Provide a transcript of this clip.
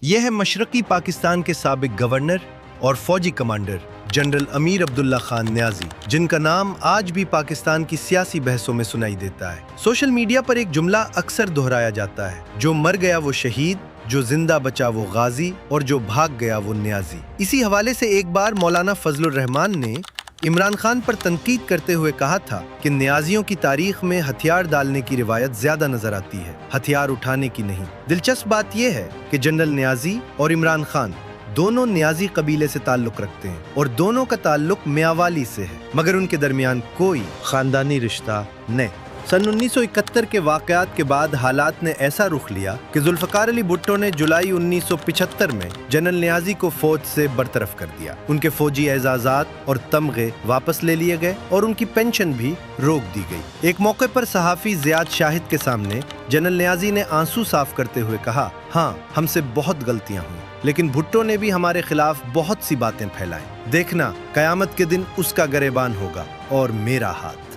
یہ ہے مشرقی پاکستان کے سابق گورنر اور فوجی کمانڈر جنرل امیر عبداللہ خان نیازی، جن کا نام آج بھی پاکستان کی سیاسی بحثوں میں سنائی دیتا ہے۔ سوشل میڈیا پر ایک جملہ اکثر دہرایا جاتا ہے، جو مر گیا وہ شہید، جو زندہ بچا وہ غازی، اور جو بھاگ گیا وہ نیازی۔ اسی حوالے سے ایک بار مولانا فضل الرحمان نے عمران خان پر تنقید کرتے ہوئے کہا تھا کہ نیازیوں کی تاریخ میں ہتھیار ڈالنے کی روایت زیادہ نظر آتی ہے، ہتھیار اٹھانے کی نہیں۔ دلچسپ بات یہ ہے کہ جنرل نیازی اور عمران خان دونوں نیازی قبیلے سے تعلق رکھتے ہیں اور دونوں کا تعلق میاوالی سے ہے، مگر ان کے درمیان کوئی خاندانی رشتہ نہیں۔ سن 1971 کے واقعات کے بعد حالات نے ایسا رخ لیا کہ ذوالفقار علی بھٹو نے جولائی 1975 میں جنرل نیازی کو فوج سے برطرف کر دیا۔ ان کے فوجی اعزازات اور تمغے واپس لے لیے گئے اور ان کی پینشن بھی روک دی گئی۔ ایک موقع پر صحافی زیاد شاہد کے سامنے جنرل نیازی نے آنسو صاف کرتے ہوئے کہا، ہاں ہم سے بہت غلطیاں ہوئیں، لیکن بھٹو نے بھی ہمارے خلاف بہت سی باتیں پھیلائیں۔ دیکھنا قیامت کے دن اس کا گریبان ہوگا اور میرا ہاتھ۔